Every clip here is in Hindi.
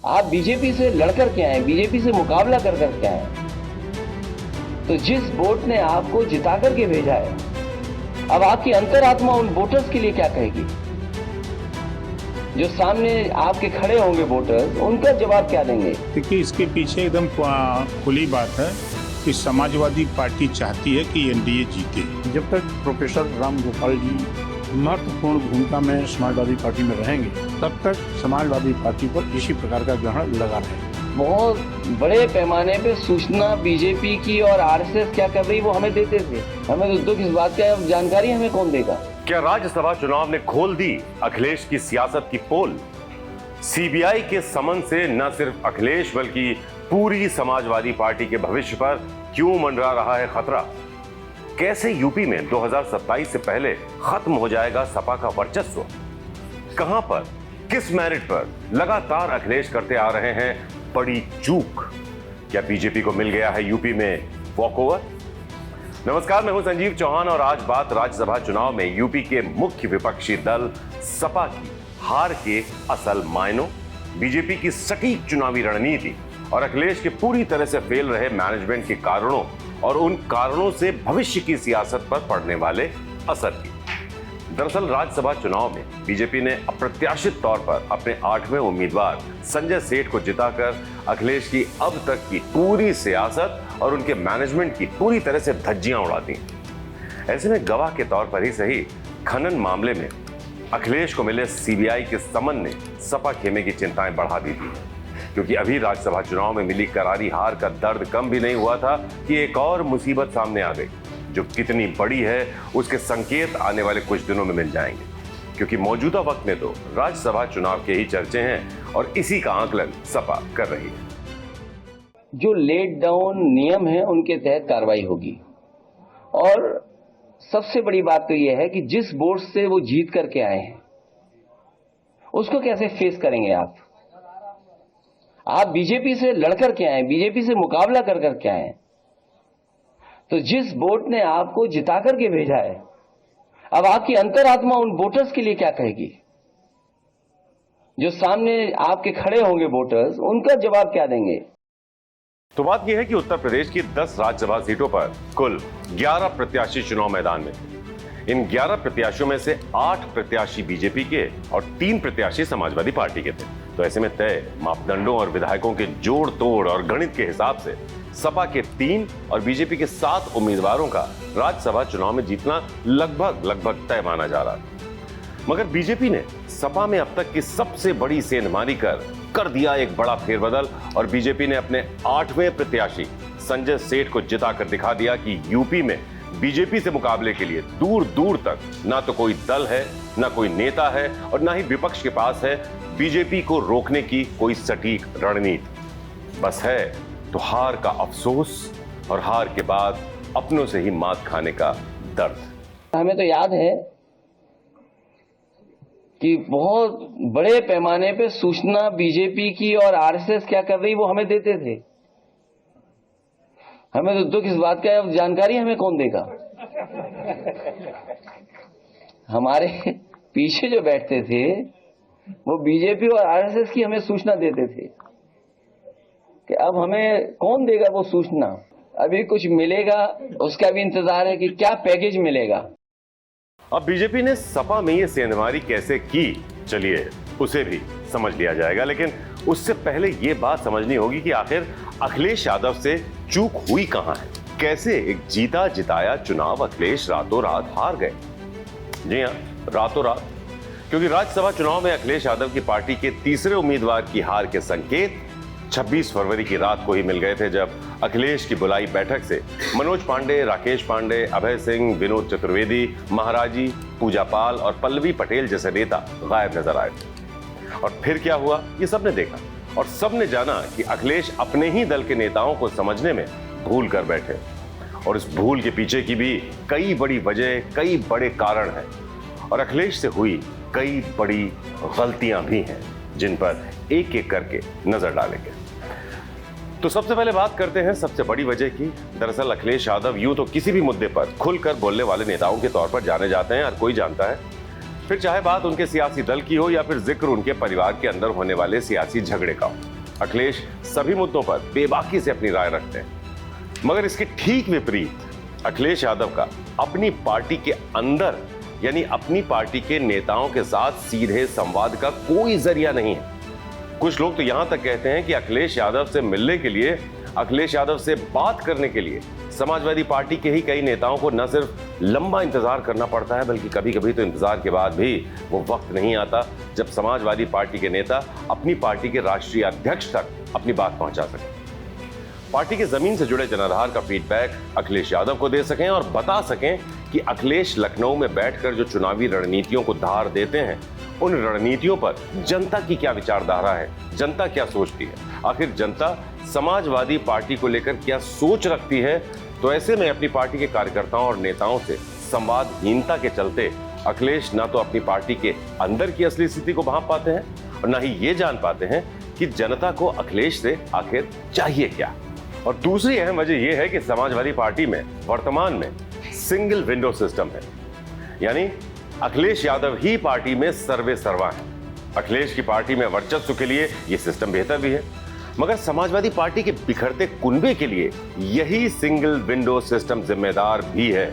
आप बीजेपी से लड़कर के आए, बीजेपी से मुकाबला कर के आए, तो जिस वोट ने आपको जिता करके भेजा है, अब आपकी अंतरात्मा उन वोटर्स के लिए क्या कहेगी? जो सामने आपके खड़े होंगे वोटर्स, उनका जवाब क्या देंगे? देखिए, इसके पीछे एकदम खुली बात है कि समाजवादी पार्टी चाहती है कि एनडीए जीते। जब तक प्रोफेसर राम गोपाल जी महत्वपूर्ण भूमिका में समाजवादी पार्टी में रहेंगे, तब तक समाजवादी पार्टी पर इसी प्रकार का ग्रहण लगा रहेगा। बहुत बड़े पैमाने पे सूचना बीजेपी की और आरएसएस क्या कर रही वो हमें देते थे। हमें तो दुख इस बात का, जानकारी हमें कौन देगा? क्या राज्यसभा चुनाव ने खोल दी अखिलेश की सियासत की पोल? सीबीआई के समन से न सिर्फ अखिलेश बल्कि पूरी समाजवादी पार्टी के भविष्य पर क्यों मंडरा रहा है खतरा? कैसे यूपी में 2027 से पहले खत्म हो जाएगा सपा का वर्चस्व? कहां पर, किस मेरिट पर लगातार अखिलेश करते आ रहे हैं बड़ी चूक? क्या बीजेपी को मिल गया है यूपी में वॉकओवर? नमस्कार, मैं हूं संजीव चौहान और आज बात राज्यसभा चुनाव में यूपी के मुख्य विपक्षी दल सपा की हार के असल मायनों, बीजेपी की सटीक चुनावी रणनीति और अखिलेश के पूरी तरह से फेल रहे मैनेजमेंट के कारणों और उन कारणों से भविष्य की सियासत पर पड़ने वाले असर की। दरअसल राज्यसभा चुनाव में बीजेपी ने अप्रत्याशित तौर पर अपने 8वें उम्मीदवार संजय सेठ को जिताकर अखिलेश की अब तक की पूरी सियासत और उनके मैनेजमेंट की पूरी तरह से धज्जियां उड़ा दी। ऐसे में गवाह के तौर पर ही सही, खनन मामले में अखिलेश को मिले सीबीआई के समन ने सपा खेमे की चिंताएं बढ़ा दी थी, क्योंकि अभी राज्यसभा चुनाव में मिली करारी हार का दर्द कम भी नहीं हुआ था कि एक और मुसीबत सामने आ गई, जो कितनी बड़ी है उसके संकेत आने वाले कुछ दिनों में मिल जाएंगे। क्योंकि मौजूदा वक्त में तो राज्यसभा चुनाव के ही चर्चे हैं और इसी का आकलन सपा कर रही है। जो लेट डाउन नियम है उनके तहत कार्रवाई होगी, और सबसे बड़ी बात तो यह है कि जिस बोर्ड से वो जीत करके आए हैं उसको कैसे फेस करेंगे आप? आप बीजेपी से लड़कर के आए, बीजेपी से मुकाबला कर के आए, तो जिस वोट ने आपको जिता करके भेजा है, अब आपकी अंतरात्मा उन वोटर्स के लिए क्या कहेगी? जो सामने आपके खड़े होंगे वोटर्स, उनका जवाब क्या देंगे? तो बात यह है कि उत्तर प्रदेश की 10 राज्यसभा सीटों पर कुल 11 प्रत्याशी चुनाव मैदान में थे। इन 11 प्रत्याशियों में से 8 प्रत्याशी बीजेपी के और 3 प्रत्याशी समाजवादी पार्टी के थे। तो ऐसे में तय मापदंडों और विधायकों के जोड़ तोड़ और गणित के हिसाब से सपा के 3 और बीजेपी के 7 उम्मीदवारों का राज्यसभा चुनाव में जीतना लगभग तय माना जा रहा था। मगर बीजेपी ने सपा में अब तक की सबसे बड़ी सेंधमारी कर दिया एक बड़ा फेरबदल, और बीजेपी ने अपने 8वें प्रत्याशी संजय सेठ को जिताकर दिखा दिया कि यूपी में बीजेपी से मुकाबले के लिए दूर दूर तक ना तो कोई दल है, ना कोई नेता है और ना ही विपक्ष के पास है बीजेपी को रोकने की कोई सटीक रणनीति। बस है तो हार का अफसोस और हार के बाद अपनों से ही मात खाने का दर्द। हमें तो याद है कि बहुत बड़े पैमाने पे सूचना बीजेपी की और आरएसएस क्या कर रही वो हमें देते थे। हमें तो दुख इस बात का, जानकारी हमें कौन देगा? हमारे पीछे जो बैठते थे वो बीजेपी और आरएसएस की हमें सूचना देते थे कि अब हमें कौन देगा वो सूचना? अभी कुछ मिलेगा, उसका भी इंतजार है कि क्या पैकेज मिलेगा। अब बीजेपी ने सपा में ये सेंधमारी कैसे की, चलिए उसे भी समझ लिया जाएगा, लेकिन उससे पहले ये बात समझनी होगी कि आखिर अखिलेश यादव से चूक हुई कहां है। कैसे एक जीता जिताया चुनाव अखिलेश रातों रात हार गए? जी हां, रातों रात, क्योंकि राज्यसभा चुनाव में अखिलेश यादव की पार्टी के तीसरे उम्मीदवार की हार के संकेत 26 फरवरी की रात को ही मिल गए थे, जब अखिलेश की बुलाई बैठक से मनोज पांडे, राकेश पांडे, अभय सिंह, विनोद चतुर्वेदी, महाराजी, पूजा पाल और पल्लवी पटेल जैसे नेता गायब नजर आए थे। और फिर क्या हुआ ये सबने देखा, और सबने जाना कि अखिलेश अपने ही दल के नेताओं को समझने में भूल कर बैठे, और इस भूल के पीछे की भी कई बड़ी वजह, कई बड़े कारण हैं, और अखिलेश से हुई कई बड़ी गलतियां भी हैं, जिन पर एक एक करके नजर डालेंगे। तो सबसे पहले बात करते हैं सबसे बड़ी वजह की। दरअसल अखिलेश यादव यूं तो किसी भी मुद्दे पर खुलकर बोलने वाले नेताओं के तौर पर जाने जाते हैं, हर कोई जानता है, फिर चाहे बात उनके सियासी दल की हो या फिर जिक्र उनके परिवार के अंदर होने वाले सियासी झगड़े का हो, अखिलेश सभी मुद्दों पर बेबाकी से अपनी राय रखते हैं। मगर इसके ठीक विपरीत अखिलेश यादव का अपनी पार्टी के अंदर यानी अपनी पार्टी के नेताओं के साथ सीधे संवाद का कोई जरिया नहीं है। कुछ लोग तो यहां तक कहते हैं कि अखिलेश यादव से मिलने के लिए, अखिलेश यादव से बात करने के लिए समाजवादी पार्टी के ही कई नेताओं को न सिर्फ लंबा इंतजार करना पड़ता है, बल्कि कभी कभी तो इंतजार के बाद भी वो वक्त नहीं आता जब समाजवादी पार्टी के नेता अपनी पार्टी के राष्ट्रीय अध्यक्ष तक अपनी बात पहुंचा सकें, पार्टी के जमीन से जुड़े जनाधार का फीडबैक अखिलेश यादव को दे सकें और बता सकें कि अखिलेश लखनऊ में बैठकर जो चुनावी रणनीतियों को धार देते हैं, उन रणनीतियों पर जनता की क्या विचारधारा है, जनता क्या सोचती है, आखिर जनता समाजवादी पार्टी को लेकर क्या सोच रखती है। तो ऐसे में अपनी पार्टी के कार्यकर्ताओं और नेताओं से संवादहीनता के चलते अखिलेश न तो अपनी पार्टी के अंदर की असली स्थिति को भांप पाते हैं और न ही ये जान पाते हैं कि जनता को अखिलेश से आखिर चाहिए क्या। और दूसरी अहम वजह यह है कि समाजवादी पार्टी में वर्तमान में सिंगल विंडो सिस्टम है, यानी अखिलेश यादव ही पार्टी में सर्वे सर्वा है। अखिलेश की पार्टी में वर्चस्व के लिए यह सिस्टम बेहतर भी है, मगर समाजवादी पार्टी के बिखरते कुनबे के लिए यही सिंगल विंडो सिस्टम जिम्मेदार भी है,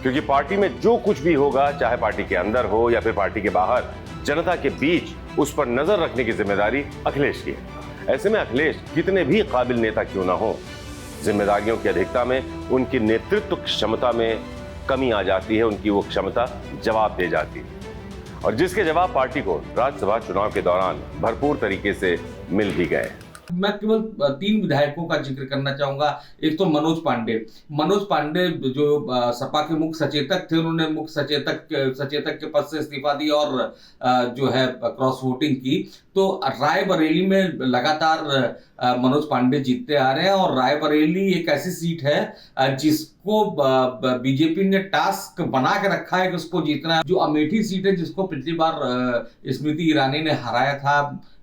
क्योंकि पार्टी में जो कुछ भी होगा, चाहे पार्टी के अंदर हो या फिर पार्टी के बाहर, जनता के बीच उस पर नजर रखने की जिम्मेदारी अखिलेश की है। ऐसे में अखिलेश कितने भी काबिल नेता क्यों ना हो, जिम्मेदारियों की अधिकता में उनकी नेतृत्व क्षमता में कमी आ जाती है, उनकी वो क्षमता जवाब दे जाती है, और जिसके जवाब पार्टी को राज्यसभा चुनाव के दौरान भरपूर तरीके से मिल भी गए। मैं केवल 3 विधायकों का जिक्र करना चाहूंगा। एक तो मनोज पांडे जो सपा के मुख्य सचेतक थे, उन्होंने मुख्य सचेतक के पद से इस्तीफा दिया और जो है क्रॉस वोटिंग की। तो रायबरेली में लगातार मनोज पांडे जीतते आ रहे हैं और रायबरेली एक ऐसी सीट है जिसको बीजेपी ने टास्क बना के रखा है कि उसको जीतना है। जो अमेठी सीट है जिसको पिछली बार स्मृति ईरानी ने हराया था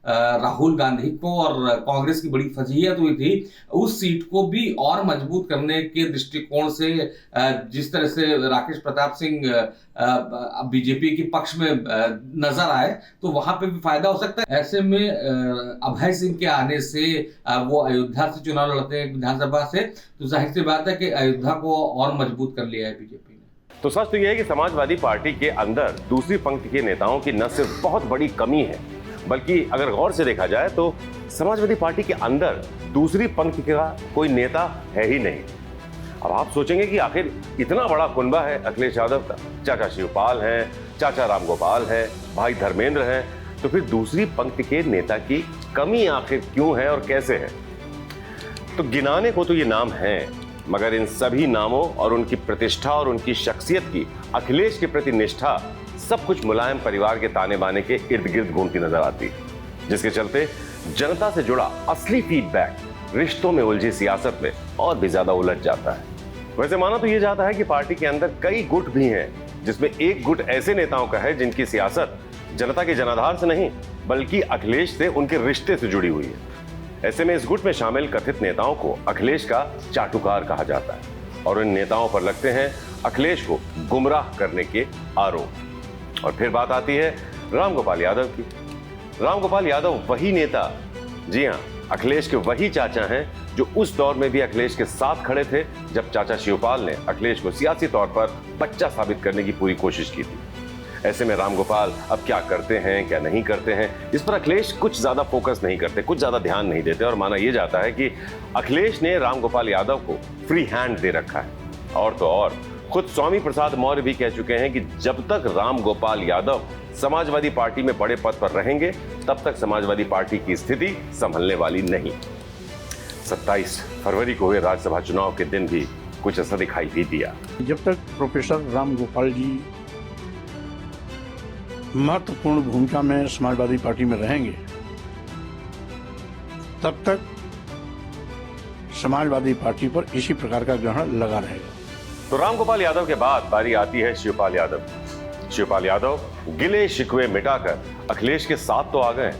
राहुल गांधी को और कांग्रेस की बड़ी फजीहत हुई थी, उस सीट को भी और मजबूत करने के दृष्टिकोण से जिस तरह से राकेश प्रताप सिंह बीजेपी के पक्ष में नजर आए, तो वहां पे भी फायदा हो सकता है। ऐसे में अभय सिंह के आने से वो अयोध्या से चुनाव लड़ते हैं विधानसभा से, तो जाहिर सी बात है कि अयोध्या को और मजबूत कर लिया है बीजेपी ने। तो सच तो यह है कि समाजवादी पार्टी के अंदर दूसरी पंक्ति के नेताओं की न सिर्फ बहुत बड़ी कमी है, बल्कि अगर गौर से देखा जाए तो समाजवादी पार्टी के अंदर दूसरी पंक्ति का कोई नेता है ही नहीं। अब आप सोचेंगे कि आखिर इतना बड़ा कुनबा है अखिलेश यादव का, चाचा शिवपाल हैं, चाचा रामगोपाल हैं, भाई धर्मेंद्र हैं, तो फिर दूसरी पंक्ति के नेता की कमी आखिर क्यों है और कैसे है? तो गिनाने को तो ये नाम हैं, मगर इन सभी नामों और उनकी प्रतिष्ठा और उनकी शख्सियत की, अखिलेश के प्रति निष्ठा, सब कुछ मुलायम परिवार के ताने बाने के इर्द गिर्द घूमती नजर आती है, जिसके चलते जनता से जुड़ा असली फीडबैक रिश्तों में उलझी सियासत में और भी ज्यादा उलझ जाता है। वैसे माना तो यह जाता है कि पार्टी के अंदर कई गुट भी हैं, जिसमें एक गुट ऐसे नेताओं का है जिनकी सियासत जनता के जनाधार से नहीं बल्कि अखिलेश से उनके रिश्ते से जुड़ी हुई है। ऐसे में इस गुट में शामिल कथित नेताओं को अखिलेश का चाटुकार कहा जाता है और इन नेताओं पर लगते हैं अखिलेश को गुमराह करने के आरोप। और फिर बात आती है रामगोपाल यादव की। रामगोपाल यादव वही नेता, जी हां, अखिलेश के वही चाचा हैं जो उस दौर में भी अखिलेश के साथ खड़े थे जब चाचा शिवपाल ने अखिलेश को सियासी तौर पर बच्चा साबित करने की पूरी कोशिश की थी। ऐसे में रामगोपाल अब क्या करते हैं, क्या नहीं करते हैं, इस पर अखिलेश कुछ ज्यादा फोकस नहीं करते, कुछ ज्यादा ध्यान नहीं देते, और माना यह जाता है कि अखिलेश ने रामगोपाल यादव को फ्री हैंड दे रखा है। और तो और खुद स्वामी प्रसाद मौर्य भी कह चुके हैं कि जब तक रामगोपाल यादव समाजवादी पार्टी में बड़े पद पर रहेंगे तब तक समाजवादी पार्टी की स्थिति संभलने वाली नहीं। 27 फरवरी को हुए राज्यसभा चुनाव के दिन भी कुछ ऐसा दिखाई भी दिया। जब तक प्रोफेसर रामगोपाल जी महत्वपूर्ण भूमिका में समाजवादी पार्टी में रहेंगे तब तक समाजवादी पार्टी पर इसी प्रकार का ग्रहण लगा रहेगा। तो रामगोपाल यादव के बाद बारी आती है शिवपाल यादव। शिवपाल यादव गिले शिकवे मिटाकर अखिलेश के साथ तो आ गए,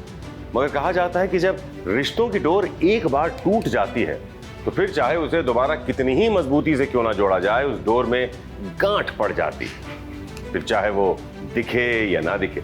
मगर कहा जाता है कि जब रिश्तों की डोर एक बार टूट जाती है तो फिर चाहे उसे दोबारा कितनी ही मजबूती से क्यों ना जोड़ा जाए, उस डोर में गांठ पड़ जाती। फिर चाहे वो दिखे या ना दिखे।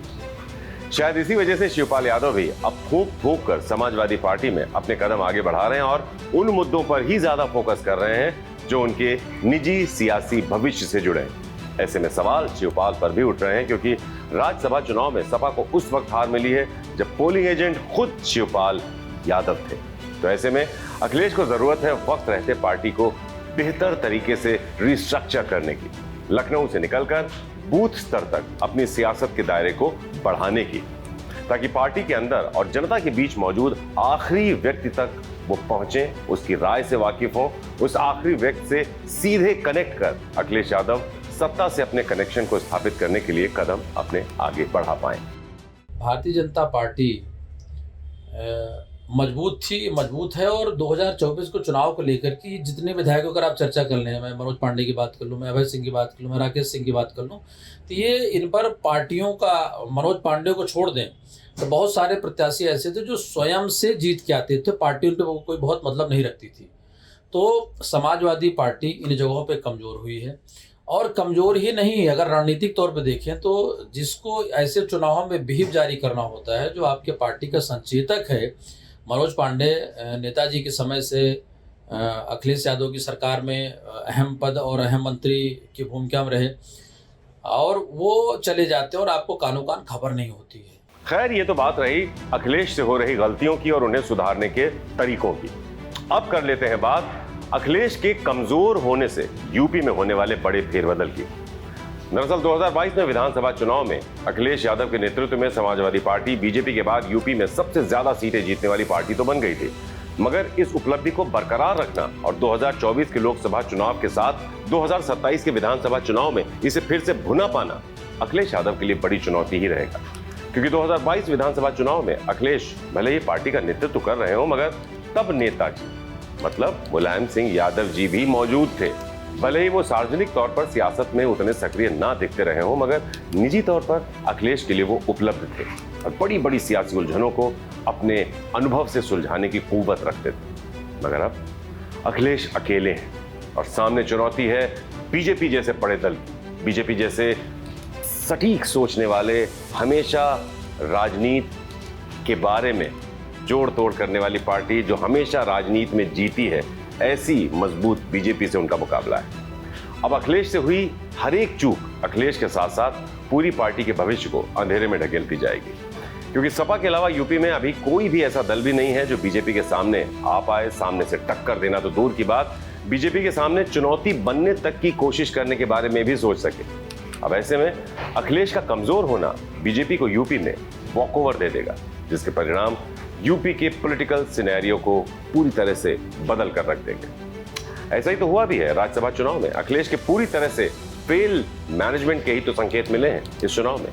शायद इसी वजह से शिवपाल यादव भी अब फूंक फूंक कर समाजवादी पार्टी में अपने कदम आगे बढ़ा रहे हैं और उन मुद्दों पर ही ज्यादा फोकस कर रहे हैं जो उनके निजी सियासी भविष्य से जुड़े हैं। ऐसे में सवाल शिवपाल पर भी उठ रहे हैं, क्योंकि राज्यसभा चुनाव में सपा को उस वक्त हार मिली है जब पोलिंग एजेंट खुद शिवपाल यादव थे। तो ऐसे में अखिलेश को जरूरत है वक्त रहते पार्टी को बेहतर तरीके से रिस्ट्रक्चर करने की, लखनऊ से निकलकर बूथ स्तर तक अपनी सियासत के दायरे को बढ़ाने की, ताकि पार्टी के अंदर और जनता के बीच मौजूद आखिरी व्यक्ति तक वो पहुंचे, उसकी राय से वाकिफ हो, उस आखिरी व्यक्ति से सीधे कनेक्ट कर अखिलेश यादव सत्ता से अपने कनेक्शन को स्थापित करने के लिए कदम अपने आगे बढ़ा पाए। भारतीय जनता पार्टी मजबूत है और 2024 को चुनाव को लेकर की जितने विधायकों अगर आप चर्चा कर लें, मैं मनोज पांडे की बात कर लूँ, मैं अभय सिंह की बात कर लूँ, मैं राकेश सिंह की बात कर लूँ, तो ये इन पर पार्टियों का, मनोज पांडे को छोड़ दें तो बहुत सारे प्रत्याशी ऐसे थे जो स्वयं से जीत के आते थे, पार्टी उन पर कोई बहुत मतलब नहीं रखती थी। तो समाजवादी पार्टी इन जगहों पर कमज़ोर हुई है और कमज़ोर ही नहीं, अगर रणनीतिक तौर पे देखें तो जिसको ऐसे चुनावों में व्हिप जारी करना होता है, जो आपके पार्टी का संचेतक है, मनोज पांडे नेताजी के समय से अखिलेश यादव की सरकार में अहम पद और अहम मंत्री की भूमिका में रहे और वो चले जाते हैं और आपको कानो कान खबर नहीं होती है। खैर, ये तो बात रही अखिलेश से हो रही गलतियों की और उन्हें सुधारने के तरीकों की। अब कर लेते हैं बात अखिलेश के कमजोर होने से यूपी में होने वाले बड़े फेरबदल की। दरअसल 2022 में विधानसभा चुनाव में अखिलेश यादव के नेतृत्व में समाजवादी पार्टी बीजेपी के बाद यूपी में सबसे ज्यादा सीटें जीतने वाली पार्टी तो बन गई थी, मगर इस उपलब्धि को बरकरार रखना और 2024 के लोकसभा चुनाव के साथ 2027 के विधानसभा चुनाव में इसे फिर से भुना पाना अखिलेश यादव के लिए बड़ी चुनौती ही रहेगा। क्योंकि 2022 विधानसभा चुनाव में अखिलेश भले ही पार्टी का नेतृत्व कर रहे हो, मगर तब नेताजी मतलब मुलायम सिंह यादव जी भी मौजूद थे। भले ही वो सार्वजनिक तौर पर सियासत में उतने सक्रिय ना दिखते रहे हो, मगर निजी तौर पर अखिलेश के लिए वो उपलब्ध थे और बड़ी बड़ी सियासी उलझनों को अपने अनुभव से सुलझाने की कुव्वत रखते थे। मगर अब अखिलेश अकेले हैं और सामने चुनौती है बीजेपी जैसे बड़े दल, बीजेपी जैसे सटीक सोचने वाले, हमेशा राजनीति के बारे में जोड़ तोड़ करने वाली पार्टी जो हमेशा राजनीति में जीती है, ऐसी मजबूत बीजेपी से उनका मुकाबला है। अब अखिलेश से हुई हर एक चूक अखिलेश के साथ साथ पूरी पार्टी के भविष्य को अंधेरे में ढकेलती जाएगी, क्योंकि सपा के अलावा यूपी में अभी कोई भी ऐसा दल भी नहीं है जो बीजेपी के सामने आ पाए। सामने से टक्कर देना तो दूर की बात, बीजेपी के सामने चुनौती बनने तक की कोशिश करने के बारे में भी सोच सके। अब ऐसे में अखिलेश का कमजोर होना बीजेपी को यूपी में वॉकओवर दे देगा, जिसके परिणाम यूपी के पॉलिटिकल सिनेरियो को पूरी तरह से बदल कर रख देंगे। ऐसा ही तो हुआ भी है राज्यसभा चुनाव में। अखिलेश के पूरी तरह से फेल मैनेजमेंट के ही तो संकेत मिले हैं इस चुनाव में।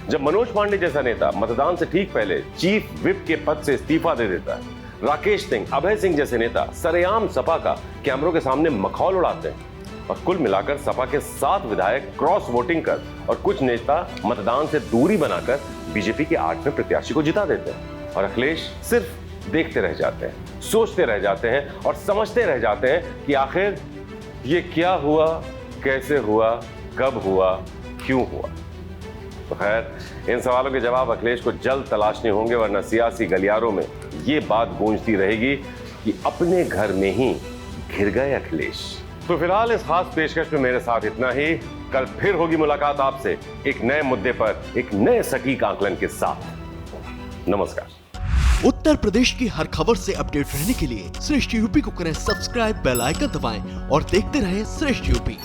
जब मनोज पांडे जैसा नेता मतदान से ठीक पहले चीफ विप के पद से इस्तीफा दे देता है, राकेश सिंह, अभय सिंह जैसे नेता सरेआम सपा का कैमरों के सामने मखौल उड़ाते हैं और कुल मिलाकर सपा के 7 विधायक क्रॉस वोटिंग कर और कुछ नेता मतदान से दूरी बनाकर बीजेपी के 8वें प्रत्याशी को जिता देते हैं, और अखिलेश सिर्फ देखते रह जाते हैं, सोचते रह जाते हैं और समझते रह जाते हैं कि आखिर ये क्या हुआ, कैसे हुआ, कब हुआ, क्यों हुआ। तो खैर, इन सवालों के जवाब अखिलेश को जल्द तलाशने होंगे, वरना सियासी गलियारों में ये बात गूंजती रहेगी कि अपने घर में ही घिर गए अखिलेश। तो फिलहाल इस खास पेशकश में मेरे साथ इतना ही। कल फिर होगी मुलाकात आपसे एक नए मुद्दे पर, एक नए सटीक आकलन के साथ। नमस्कार। उत्तर प्रदेश की हर खबर से अपडेट रहने के लिए श्रेष्ठ यूपी को करें सब्सक्राइब, बेल आइकन दबाएं और देखते रहें श्रेष्ठ यूपी।